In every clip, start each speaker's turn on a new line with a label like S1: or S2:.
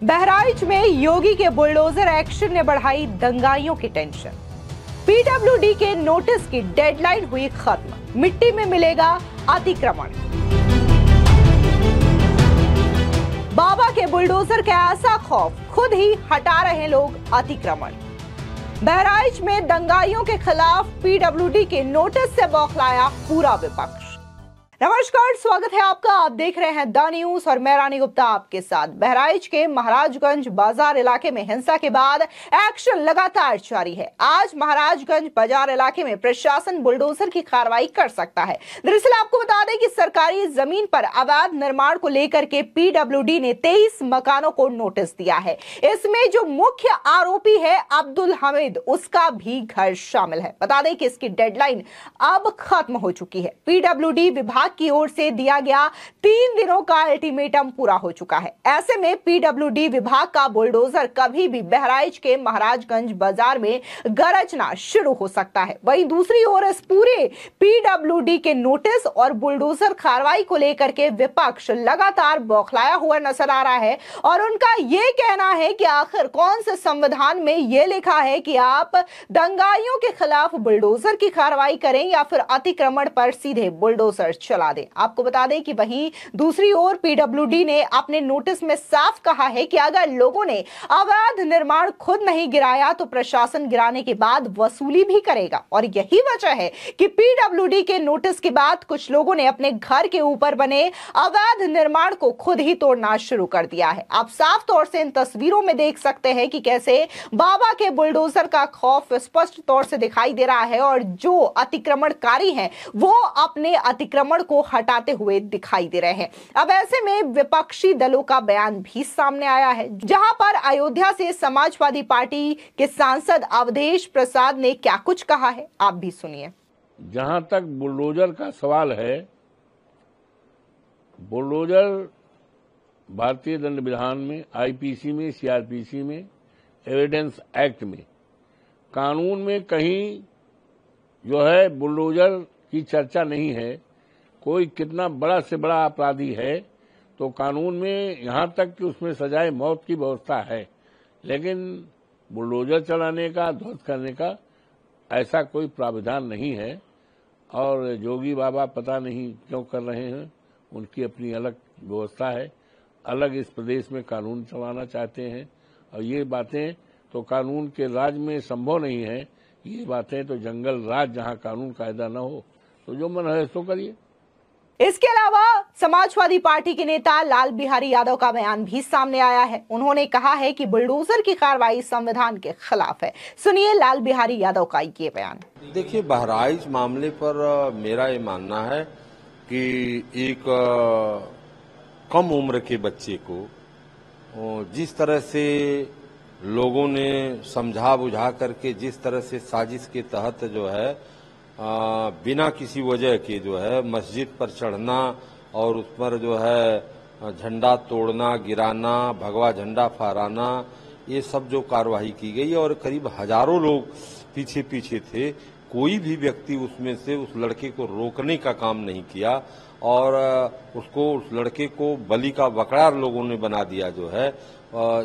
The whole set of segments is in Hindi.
S1: बहराइच में योगी के बुलडोजर एक्शन ने बढ़ाई दंगाइयों की टेंशन। पीडब्ल्यूडी के नोटिस की डेडलाइन हुई खत्म, मिट्टी में मिलेगा अतिक्रमण। बाबा के बुलडोजर का ऐसा खौफ, खुद ही हटा रहे लोग अतिक्रमण। बहराइच में दंगाइयों के खिलाफ पीडब्ल्यूडी के नोटिस से बौखलाया पूरा विपक्ष। नमस्कार, स्वागत है आपका। आप देख रहे हैं द न्यूज और मैं रानी गुप्ता आपके साथ। बहराइच के महाराजगंज बाजार इलाके में हिंसा के बाद एक्शन लगातार जारी है। आज महाराजगंज बाजार इलाके में प्रशासन बुलडोजर की कार्रवाई कर सकता है। दरअसल आपको बता दें कि सरकारी जमीन पर अवैध निर्माण को लेकर के पीडब्ल्यूडी ने 23 मकानों को नोटिस दिया है। इसमें जो मुख्य आरोपी है अब्दुल हमीद, उसका भी घर शामिल है। बता दें कि इसकी डेडलाइन अब खत्म हो चुकी है। पीडब्ल्यूडी विभाग की ओर से दिया गया 3 दिनों का अल्टीमेटम पूरा हो चुका है। ऐसे में पीडब्ल्यूडी विभाग का बुलडोजर कभी भी बहराइच के महाराजगंज बाजार में गरजना शुरू हो सकता है। वहीं दूसरी ओर इस पूरे पीडब्ल्यूडी के नोटिस और बुलडोजर कार्रवाई को लेकर के विपक्ष लगातार बौखलाया हुआ नजर आ रहा है और उनका यह कहना है कि आखिर कौन से संविधान में यह लिखा है कि आप दंगाइयों के खिलाफ बुलडोजर की कार्रवाई करें या फिर अतिक्रमण पर सीधे बुलडोजर चला दें। आपको बता दें कि वहीं दूसरी ओर पीडब्ल्यूडी ने अपने नोटिस में साफ कहा है कि अगर लोगों ने अवैध निर्माण खुद नहीं गिराया तो प्रशासन गिराने के बाद वसूली भी करेगा। और यही वजह है कि पीडब्ल्यूडी के नोटिस के बाद कुछ लोगों ने अपने घर के ऊपर बने अवैध निर्माण को खुद ही तोड़ना शुरू कर दिया है। आप साफ तौर से इन तस्वीरों में देख सकते हैं कि कैसे बाबा के बुलडोजर का खौफ स्पष्ट तौर से दिखाई दे रहा है और जो अतिक्रमणकारी हैं वो अपने अतिक्रमण को हटाते हुए दिखाई दे रहे हैं। अब ऐसे में विपक्षी दलों का बयान भी सामने आया है, जहां पर अयोध्या से समाजवादी पार्टी के सांसद अवधेश प्रसाद ने क्या कुछ कहा है, आप भी सुनिए।
S2: जहां तक बुलडोजर का सवाल है, बुलडोजर भारतीय दंड विधान में, आईपीसी में, सीआरपीसी में, एविडेंस एक्ट में, कानून में कहीं जो है बुलडोजर की चर्चा नहीं है। कोई कितना बड़ा से बड़ा अपराधी है तो कानून में यहां तक कि उसमें सजाए मौत की व्यवस्था है, लेकिन बुलडोजर चलाने का, ध्वस्त करने का ऐसा कोई प्रावधान नहीं है। और जोगी बाबा पता नहीं क्यों कर रहे हैं, उनकी अपनी अलग व्यवस्था है, अलग इस प्रदेश में कानून चलाना चाहते हैं। और ये बातें तो कानून के राज में संभव नहीं है। ये बातें तो जंगल राज, जहां कानून कायदा न हो, तो जो मन है सो करिए।
S1: इसके अलावा समाजवादी पार्टी के नेता लाल बिहारी यादव का बयान भी सामने आया है। उन्होंने कहा है कि बुलडोजर की कार्रवाई संविधान के खिलाफ है। सुनिए लाल बिहारी यादव का ये बयान।
S3: देखिए, बहराइच मामले पर मेरा ये मानना है कि एक कम उम्र के बच्चे को जिस तरह से लोगों ने समझा बुझा करके, जिस तरह से साजिश के तहत जो है बिना किसी वजह के जो है मस्जिद पर चढ़ना और उस पर जो है झंडा तोड़ना, गिराना, भगवा झंडा फहराना, ये सब जो कार्रवाई की गई और करीब हजारों लोग पीछे पीछे थे, कोई भी व्यक्ति उसमें से उस लड़के को रोकने का काम नहीं किया और उस लड़के को बलि का बकरा लोगों ने बना दिया। जो है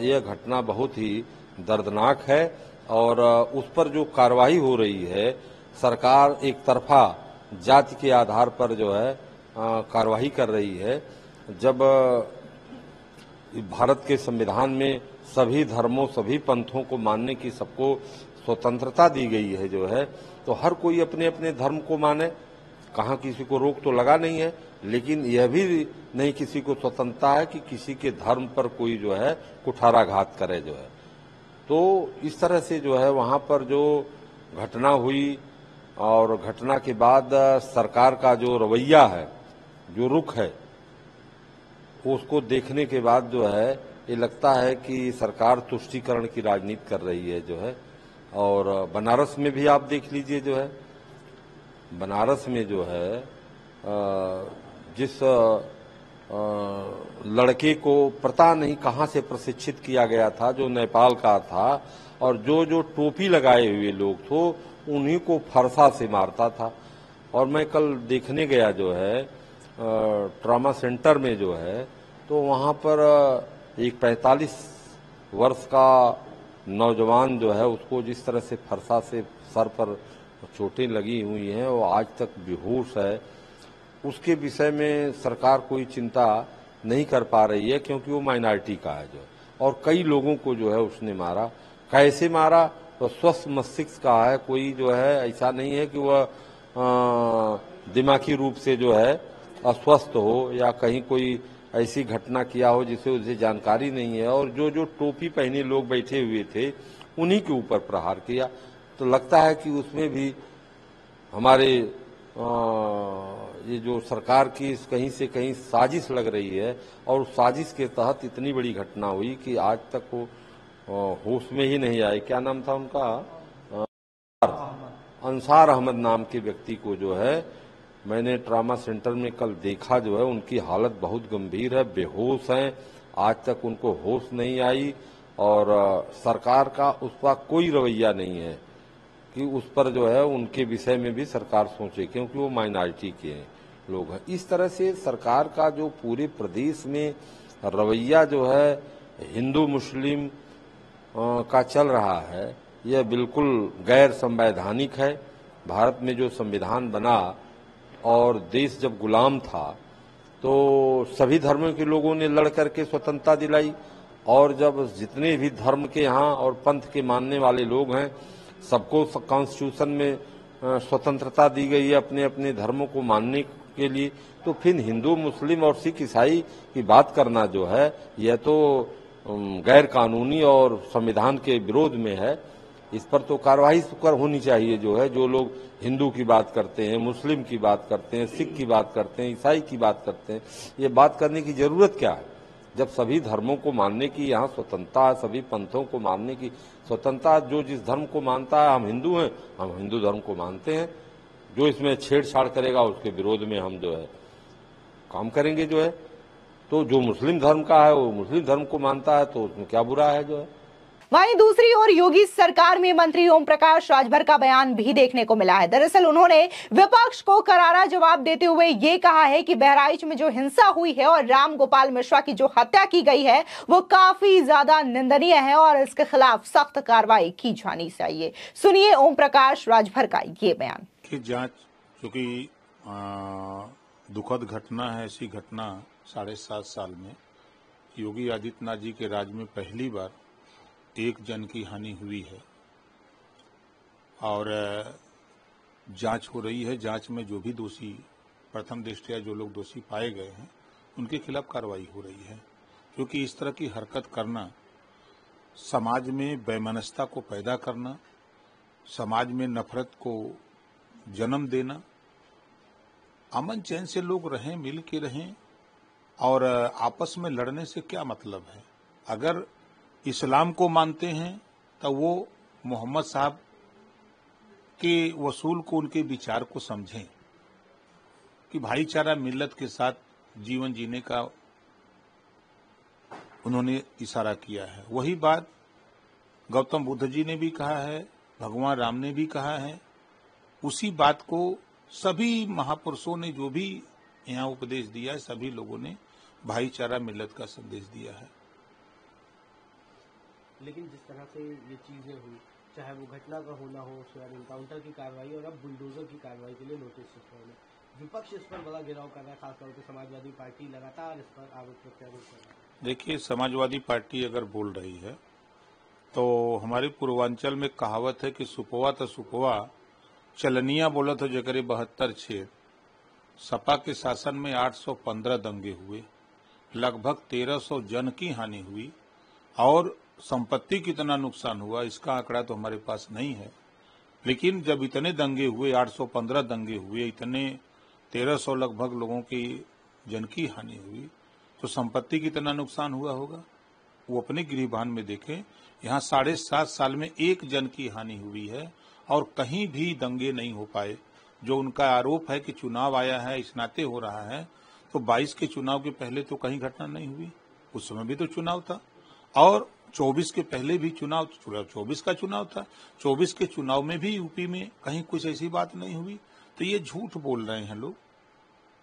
S3: यह घटना बहुत ही दर्दनाक है और उस पर जो कार्रवाई हो रही है, सरकार एक तरफा जाति के आधार पर जो है कार्रवाई कर रही है। जब भारत के संविधान में सभी धर्मों, सभी पंथों को मानने की सबको स्वतंत्रता दी गई है जो है, तो हर कोई अपने अपने धर्म को माने, कहाँ किसी को रोक तो लगा नहीं है, लेकिन यह भी नहीं किसी को स्वतंत्रता है कि किसी के धर्म पर कोई जो है कुठाराघात करे जो है। तो इस तरह से जो है वहाँ पर जो घटना हुई और घटना के बाद सरकार का जो रवैया है, जो रुख है, उसको देखने के बाद जो है ये लगता है कि सरकार तुष्टीकरण की राजनीति कर रही है जो है। और बनारस में भी आप देख लीजिए जो है, बनारस में जो है जिस लड़के को पता नहीं कहाँ से प्रशिक्षित किया गया था, जो नेपाल का था, और जो जो टोपी लगाए हुए लोग थे उन्हीं को फरसा से मारता था। और मैं कल देखने गया जो है ट्रॉमा सेंटर में जो है, तो वहाँ पर एक 45 वर्ष का नौजवान जो है उसको जिस तरह से फरसा से सर पर चोटें लगी हुई हैं वो आज तक बेहोश है, उसके विषय में सरकार कोई चिंता नहीं कर पा रही है, क्योंकि वो माइनॉरिटी का है जो, और कई लोगों को जो है उसने मारा। कैसे मारा? तो स्वस्थ मस्तिष्क का है, कोई जो है ऐसा नहीं है कि वह दिमागी रूप से जो है अस्वस्थ हो या कहीं कोई ऐसी घटना किया हो जिसे उसे जानकारी नहीं है। और जो जो टोपी पहने लोग बैठे हुए थे उन्हीं के ऊपर प्रहार किया। तो लगता है कि उसमें भी हमारे ये जो सरकार की कहीं से कहीं साजिश लग रही है, और उस साजिश के तहत इतनी बड़ी घटना हुई कि आज तक वो होश में ही नहीं आए। क्या नाम था उनका? अंसार अहमद नाम के व्यक्ति को जो है मैंने ट्रामा सेंटर में कल देखा, जो है उनकी हालत बहुत गंभीर है, बेहोश हैं, आज तक उनको होश नहीं आई। और सरकार का उस पर कोई रवैया नहीं है कि उस पर जो है उनके विषय में भी सरकार सोचे, क्योंकि वो माइनॉरिटी के लोग हैं। इस तरह से सरकार का जो पूरे प्रदेश में रवैया जो है हिंदू मुस्लिम का चल रहा है, यह बिल्कुल गैर संवैधानिक है। भारत में जो संविधान बना और देश जब गुलाम था तो सभी धर्मों के लोगों ने लड़ करके स्वतंत्रता दिलाई, और जब जितने भी धर्म के यहाँ और पंथ के मानने वाले लोग हैं सबको कॉन्स्टिट्यूशन में स्वतंत्रता दी गई है अपने अपने धर्मों को मानने के लिए। तो फिर हिंदू मुस्लिम और सिख ईसाई की बात करना जो है यह तो गैर कानूनी और संविधान के विरोध में है। इस पर तो कार्रवाई होनी चाहिए। जो है जो लोग हिंदू की बात करते हैं, मुस्लिम की बात करते हैं, सिख की बात करते हैं, ईसाई की बात करते हैं, ये बात करने की जरूरत क्या है जब सभी धर्मों को मानने की यहाँ स्वतंत्रता है, सभी पंथों को मानने की स्वतंत्रता। जो जिस धर्म को मानता है, हम हिंदू हैं, हम हिंदू धर्म को मानते हैं। जो इसमें छेड़छाड़ करेगा उसके विरोध में हम जो है काम करेंगे जो है। तो जो मुस्लिम धर्म का है वो मुस्लिम धर्म को मानता है, तो उसमें क्या बुरा है जो है।
S1: वहीं दूसरी ओर योगी सरकार में मंत्री ओम प्रकाश राजभर का बयान भी देखने को मिला है। दरअसल उन्होंने विपक्ष को करारा जवाब देते हुए ये कहा है कि बहराइच में जो हिंसा हुई है और राम गोपाल मिश्रा की जो हत्या की गई है वो काफी ज्यादा निंदनीय है और इसके खिलाफ सख्त कार्रवाई की जानी चाहिए। सुनिए ओम प्रकाश राजभर का ये बयान।
S4: की जांच, चूंकि दुखद घटना है, ऐसी घटना 7.5 साल में योगी आदित्यनाथ जी के राज में पहली बार एक जन की हानि हुई है, और जांच हो रही है। जांच में जो भी दोषी, प्रथम दृष्टया जो लोग दोषी पाए गए हैं, उनके खिलाफ कार्रवाई हो रही है। क्योंकि इस तरह की हरकत करना, समाज में वैमनस्यता को पैदा करना, समाज में नफरत को जन्म देना, अमन चैन से लोग रहें, मिल के रहें, और आपस में लड़ने से क्या मतलब है। अगर इस्लाम को मानते हैं तो वो मोहम्मद साहब के वसूल को, उनके विचार को समझें कि भाईचारा मिल्लत के साथ जीवन जीने का उन्होंने इशारा किया है। वही बात गौतम बुद्ध जी ने भी कहा है, भगवान राम ने भी कहा है। उसी बात को सभी महापुरुषों ने जो भी यहाँ उपदेश दिया है, सभी लोगों ने भाईचारा मिल्लत का संदेश दिया है।
S5: लेकिन जिस तरह से ये चीजें हुई, चाहे वो घटना का होना हो, उसके बाद इनकाउंटर की कार्रवाई और अब बुलडोजर की कार्रवाई के लिए नोटिस होने, विपक्ष इस पर बड़ा घेराव कर रहा है, खासतौर पर समाजवादी पार्टी लगातार इस पर आरोप प्रत्यारोप कर रहा है।
S4: देखिए, समाजवादी पार्टी अगर बोल रही है तो हमारे पूर्वांचल में कहावत है कि सुपवा तो सुपवा चलनिया बोला तो जकरे 72 छेद। सपा के शासन में 815 दंगे हुए, लगभग 1300 जन की हानि हुई, और संपत्ति कितना नुकसान हुआ इसका आंकड़ा तो हमारे पास नहीं है। लेकिन जब इतने दंगे हुए, 815 दंगे हुए, इतने 1300 लगभग लोगों की जन की हानि हुई, तो संपत्ति कितना नुकसान हुआ होगा वो अपने गिरिबान में देखें। यहाँ 7.5 साल में एक जन की हानि हुई है और कहीं भी दंगे नहीं हो पाए। जो उनका आरोप है कि चुनाव आया है, इस नाते हो रहा है, तो 22 के चुनाव के पहले तो कहीं घटना नहीं हुई। उस समय भी तो चुनाव था, और 24 के पहले भी चुनाव, 24 का चुनाव था, 24 के चुनाव में भी यूपी में कहीं कुछ ऐसी बात नहीं हुई। तो ये झूठ बोल रहे हैं लोग,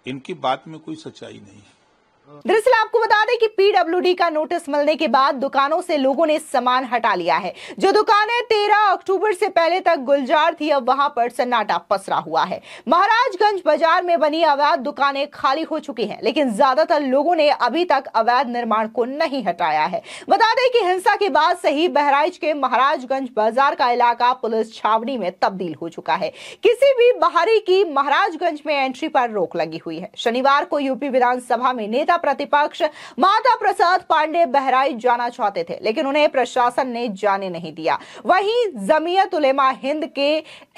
S4: इनकी बात में कोई सच्चाई नहीं है।
S1: दरअसल आपको बता दें कि पीडब्ल्यूडी का नोटिस मिलने के बाद दुकानों से लोगों ने सामान हटा लिया है। जो दुकानें 13 अक्टूबर से पहले तक गुलजार थी, अब वहां पर सन्नाटा पसरा हुआ है। महाराजगंज बाजार में बनी अवैध दुकानें खाली हो चुकी हैं, लेकिन ज्यादातर लोगों ने अभी तक अवैध निर्माण को नहीं हटाया है। बता दें कि हिंसा के बाद से ही बहराइच के महाराजगंज बाजार का इलाका पुलिस छावनी में तब्दील हो चुका है। किसी भी बाहरी की महाराजगंज में एंट्री पर रोक लगी हुई है। शनिवार को यूपी विधानसभा में नेता प्रतिपक्ष माता प्रसाद पांडे बहराइच जाना चाहते थे, लेकिन उन्हें प्रशासन ने जाने नहीं दिया। वहीं जमीयत उलेमा हिंद के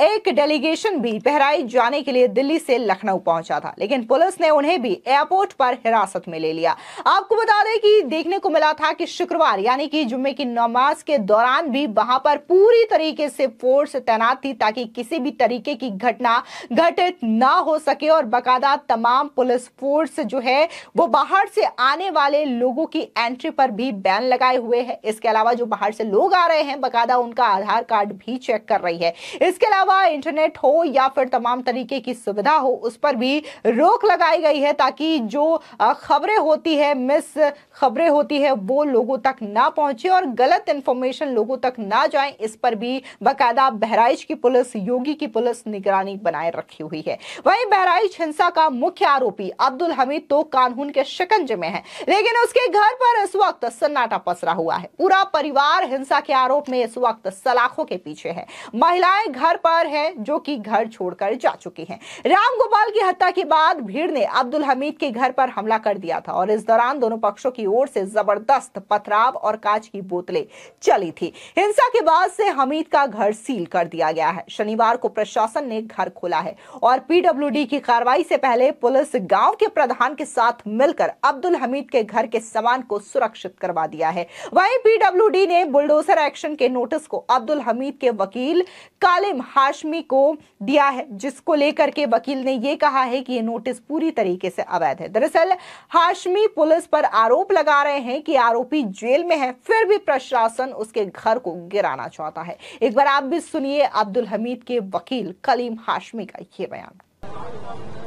S1: एक डेलीगेशन भी बहराइच जाने के लिए दिल्ली से लखनऊ पहुंचा था, लेकिन पुलिस ने उन्हें भी एयरपोर्ट पर हिरासत में ले लिया। आपको बता दें कि देखने को मिला था कि शुक्रवार यानी कि जुम्मे की नमाज के दौरान भी वहां पर पूरी तरीके से फोर्स तैनात थी, ताकि किसी भी तरीके की घटना घटित ना हो सके। और बाकायदा तमाम पुलिस फोर्स जो है वो बाहर से आने वाले लोगों की एंट्री पर भी बैन लगाए हुए है। इसके अलावा जो बाहर से लोग आ रहे हैं, बाकायदा उनका आधार कार्ड भी चेक कर रही है। इसके अलावा इंटरनेट हो या फिर तमाम तरीके की सुविधा हो, उस पर भी रोक लगाई गई है, ताकि जो खबरें होती है, मिस खबरें होती है, वो लोगों तक ना पहुंचे और गलत इंफॉर्मेशन लोगों तक ना जाए। इस पर भी बाकायदा बहराइच की पुलिस, योगी की पुलिस निगरानी बनाए रखी हुई है। वहीं बहराइच हिंसा का मुख्य आरोपी अब्दुल हमीद तो कानून के शिकंजे में है, लेकिन उसके घर पर इस वक्त सन्नाटा पसरा हुआ है। पूरा परिवार हिंसा के आरोप में इस वक्त सलाखों के पीछे है। महिलाएं घर पर है, जो कि घर छोड़कर जा चुकी हैं। राम गोपाल की हत्या के बाद भीड़ ने अब्दुल हमीद के घर पर हमला कर दिया था और इस दौरान दोनों पक्षों की ओर से जबरदस्त पथराव और कांच की बोतलें चली थी। हिंसा के बाद से हमीद का घर सील कर दिया गया है। शनिवार को प्रशासन ने घर खोला है और पीडब्ल्यूडी की कार्रवाई से पहले पुलिस गांव के प्रधान के साथ मिलकर अब्दुल हमीद के घर के सामान को सुरक्षित करवा दिया है। वहीं पीडब्ल्यूडी ने बुलडोजर एक्शन के नोटिस को अब्दुल हमीद के वकील कालिम हाशमी को दिया है, जिसको लेकर के वकील ने यह कहा है कि यह नोटिस पूरी तरीके से अवैध है। दरअसल हाशमी पुलिस पर आरोप लगा रहे हैं कि आरोपी जेल में है, फिर भी प्रशासन उसके घर को गिराना चाहता है। एक बार आप भी सुनिए अब्दुल हमीद के वकील कलीम हाशमी का ये बयान।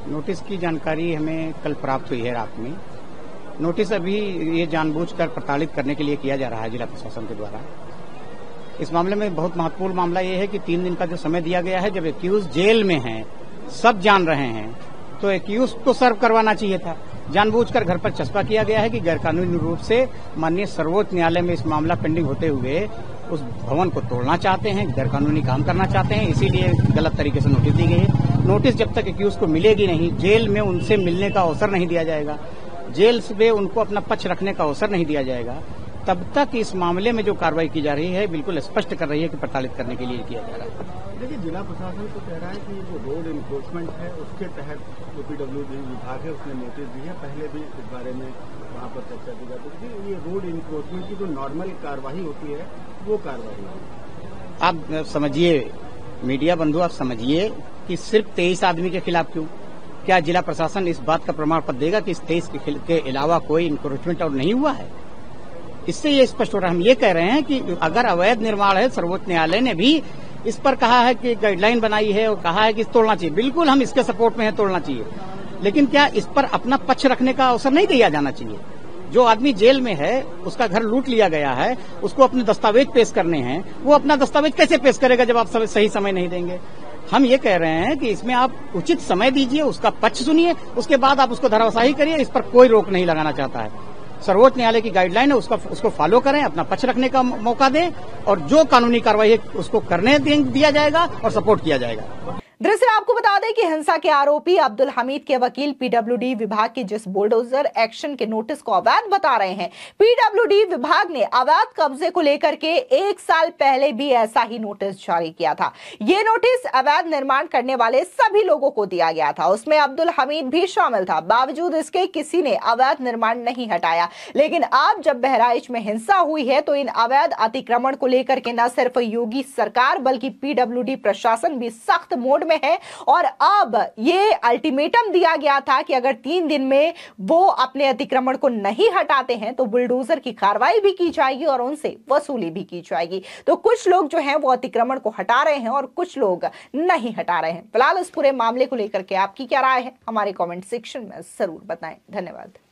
S6: नोटिस की जानकारी हमें कल प्राप्त हुई है रात में। नोटिस अभी ये जानबूझकर प्रताड़ित करने के लिए किया जा रहा है जिला प्रशासन के द्वारा। इस मामले में बहुत महत्वपूर्ण मामला ये है कि 3 दिन का जो समय दिया गया है, जब एक्यूज जेल में है, सब जान रहे हैं, तो एक्यूज को सर्व करवाना चाहिए था। जानबूझकर घर पर चस्पा किया गया है कि गैरकानूनी रूप से माननीय सर्वोच्च न्यायालय में इस मामला पेंडिंग होते हुए उस भवन को तोड़ना चाहते हैं, गैरकानूनी काम करना चाहते हैं, इसीलिए गलत तरीके से नोटिस दी गई है। नोटिस जब तक एक्यूज को मिलेगी नहीं, जेल में उनसे मिलने का अवसर नहीं दिया जाएगा, जेल में उनको अपना पक्ष रखने का अवसर नहीं दिया जाएगा, तब तक इस मामले में जो कार्रवाई की जा रही है बिल्कुल स्पष्ट कर रही है कि प्रताड़ित करने के लिए किया जा रहा है।
S7: देखिए, जिला प्रशासन तो कह रहा है कि जो रोड इन्फोर्समेंट है उसके तहत जो पीडब्ल्यूडी विभाग है उसने नोटिस दी है। पहले भी इस बारे में वहाँ पर चर्चा की जाती थी। ये रोड इन्फोर्समेंट की जो नॉर्मल कार्रवाई होती है वो कार्रवाई है।
S6: आप समझिए, मीडिया बंधु, आप समझिए कि सिर्फ 23 आदमी के खिलाफ क्यों? क्या जिला प्रशासन इस बात का प्रमाण पत्र देगा कि इस 23 के अलावा कोई इंक्रोचमेंट और नहीं हुआ है? इससे ये स्पष्ट हो रहा है। हम ये कह रहे हैं कि अगर अवैध निर्माण है, सर्वोच्च न्यायालय ने भी इस पर कहा है कि गाइडलाइन बनाई है और कहा है कि तोड़ना चाहिए, बिल्कुल हम इसके सपोर्ट में है, तोड़ना चाहिए, लेकिन क्या इस पर अपना पक्ष रखने का अवसर नहीं दिया जाना चाहिए? जो आदमी जेल में है, उसका घर लूट लिया गया है, उसको अपने दस्तावेज पेश करने हैं, वो अपना दस्तावेज कैसे पेश करेगा जब आप सही समय नहीं देंगे? हम ये कह रहे हैं कि इसमें आप उचित समय दीजिए, उसका पक्ष सुनिए, उसके बाद आप उसको धराशायी करिए। इस पर कोई रोक नहीं लगाना चाहता है। सर्वोच्च न्यायालय की गाइडलाइन है, उसको फॉलो करें, अपना पक्ष रखने का मौका दें और जो कानूनी कार्रवाई है उसको करने दिया जाएगा और सपोर्ट किया जाएगा।
S1: दरअसल आपको बता दें कि हिंसा के आरोपी अब्दुल हमीद के वकील पीडब्ल्यूडी विभाग की जिस बुलडोजर एक्शन के नोटिस को अवैध बता रहे हैं, पीडब्ल्यूडी विभाग ने अवैध कब्जे को लेकर के 1 साल पहले भी ऐसा ही नोटिस जारी किया था। ये नोटिस अवैध निर्माण करने वाले सभी लोगों को दिया गया था, उसमें अब्दुल हमीद भी शामिल था। बावजूद इसके किसी ने अवैध निर्माण नहीं हटाया। लेकिन अब जब बहराइच में हिंसा हुई है तो इन अवैध अतिक्रमण को लेकर के न सिर्फ योगी सरकार बल्कि पीडब्ल्यूडी प्रशासन भी सख्त मोड में है और अब ये अल्टीमेटम दिया गया था कि अगर 3 दिन में वो अपने अतिक्रमण को नहीं हटाते हैं तो बुलडोजर की कार्रवाई भी की जाएगी और उनसे वसूली भी की जाएगी। तो कुछ लोग जो हैं वो अतिक्रमण को हटा रहे हैं और कुछ लोग नहीं हटा रहे हैं। फिलहाल इस पूरे मामले को लेकर के आपकी क्या राय है, हमारे कमेंट सेक्शन में जरूर बताएं। धन्यवाद।